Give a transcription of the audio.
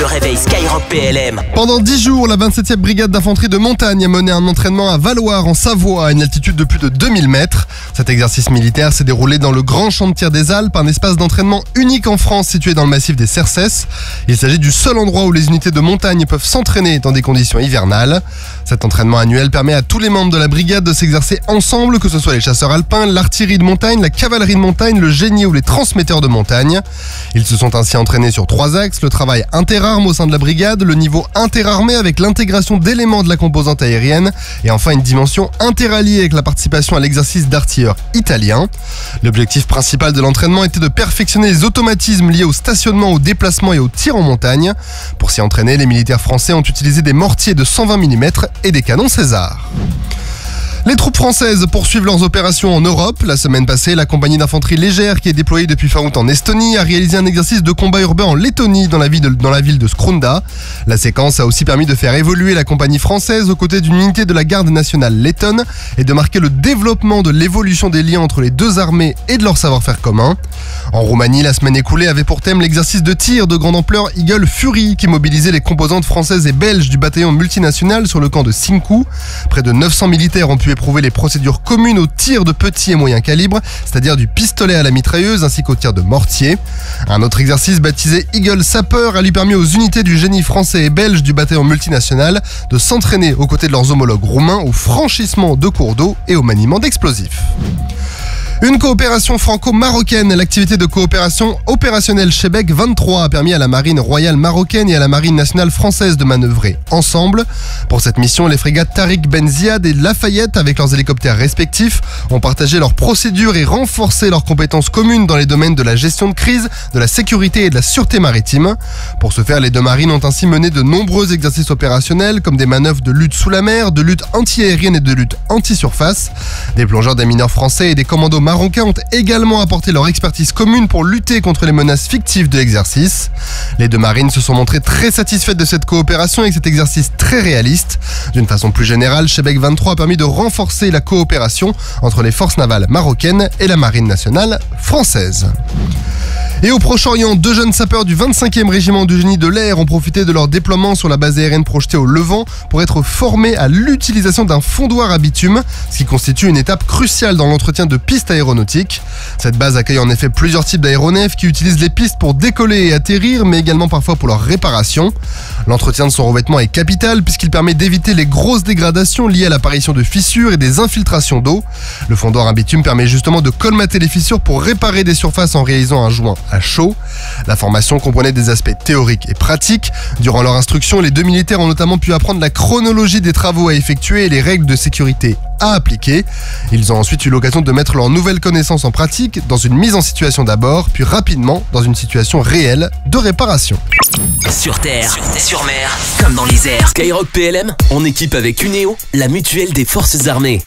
Le réveil Skyrock PLM. Pendant 10 jours, la 27e brigade d'infanterie de montagne a mené un entraînement à Valloire en Savoie à une altitude de plus de 2000 mètres. Cet exercice militaire s'est déroulé dans le grand champ de tir des Alpes, un espace d'entraînement unique en France situé dans le massif des Cercès. Il s'agit du seul endroit où les unités de montagne peuvent s'entraîner dans des conditions hivernales. Cet entraînement annuel permet à tous les membres de la brigade de s'exercer ensemble, que ce soit les chasseurs alpins, l'artillerie de montagne, la cavalerie de montagne, le génie ou les transmetteurs de montagne. Ils se sont ainsi entraînés sur 3 axes: le travail interarmes au sein de la brigade, le niveau interarmé avec l'intégration d'éléments de la composante aérienne et enfin une dimension interalliée avec la participation à l'exercice d'artilleurs italien. L'objectif principal de l'entraînement était de perfectionner les automatismes liés au stationnement, au déplacement et au tir en montagne. Pour s'y entraîner, les militaires français ont utilisé des mortiers de 120 mm et des canons César. Les troupes françaises poursuivent leurs opérations en Europe. La semaine passée, la compagnie d'infanterie légère qui est déployée depuis fin août en Estonie a réalisé un exercice de combat urbain en Lettonie dans la ville de Skrunda. La séquence a aussi permis de faire évoluer la compagnie française aux côtés d'une unité de la garde nationale lettonne et de marquer le développement de l'évolution des liens entre les deux armées et de leur savoir-faire commun. En Roumanie, la semaine écoulée avait pour thème l'exercice de tir de grande ampleur Eagle Fury qui mobilisait les composantes françaises et belges du bataillon multinational sur le camp de Cincu. Près de 900 militaires ont pu éprouver les procédures communes au tir de petit et moyen calibre, c'est-à-dire du pistolet à la mitrailleuse ainsi qu'au tir de mortier. Un autre exercice baptisé Eagle Sapeur a lui permis aux unités du génie français et belge du bataillon multinational de s'entraîner aux côtés de leurs homologues roumains au franchissement de cours d'eau et au maniement d'explosifs. Une coopération franco-marocaine, l'activité de coopération opérationnelle Chebec 23 a permis à la marine royale marocaine et à la marine nationale française de manœuvrer ensemble. Pour cette mission, les frégates Tariq Ben Ziad et Lafayette, avec leurs hélicoptères respectifs, ont partagé leurs procédures et renforcé leurs compétences communes dans les domaines de la gestion de crise, de la sécurité et de la sûreté maritime. Pour ce faire, les deux marines ont ainsi mené de nombreux exercices opérationnels comme des manœuvres de lutte sous la mer, de lutte anti-aérienne et de lutte anti-surface. Des plongeurs des mineurs français et des commandos marocains ont également apporté leur expertise commune pour lutter contre les menaces fictives de l'exercice. Les deux marines se sont montrées très satisfaites de cette coopération et de cet exercice très réaliste. D'une façon plus générale, Chebec 23 a permis de renforcer la coopération entre les forces navales marocaines et la marine nationale française. Et au Proche-Orient, 2 jeunes sapeurs du 25e régiment du génie de l'air ont profité de leur déploiement sur la base aérienne projetée au Levant pour être formés à l'utilisation d'un fondoir à bitume, ce qui constitue une étape cruciale dans l'entretien de pistes aéronautiques. Cette base accueille en effet plusieurs types d'aéronefs qui utilisent les pistes pour décoller et atterrir, mais également parfois pour leur réparation. L'entretien de son revêtement est capital puisqu'il permet d'éviter les grosses dégradations liées à l'apparition de fissures et des infiltrations d'eau. Le fondoir à bitume permet justement de colmater les fissures pour réparer des surfaces en réalisant un joint à chaud. La formation comprenait des aspects théoriques et pratiques. Durant leur instruction, les deux militaires ont notamment pu apprendre la chronologie des travaux à effectuer et les règles de sécurité à appliquer. Ils ont ensuite eu l'occasion de mettre leurs nouvelles connaissances en pratique dans une mise en situation d'abord, puis rapidement dans une situation réelle de réparation. Sur terre, sur mer, comme dans les airs. Skyrock PLM, en équipe avec Uneo, la mutuelle des forces armées.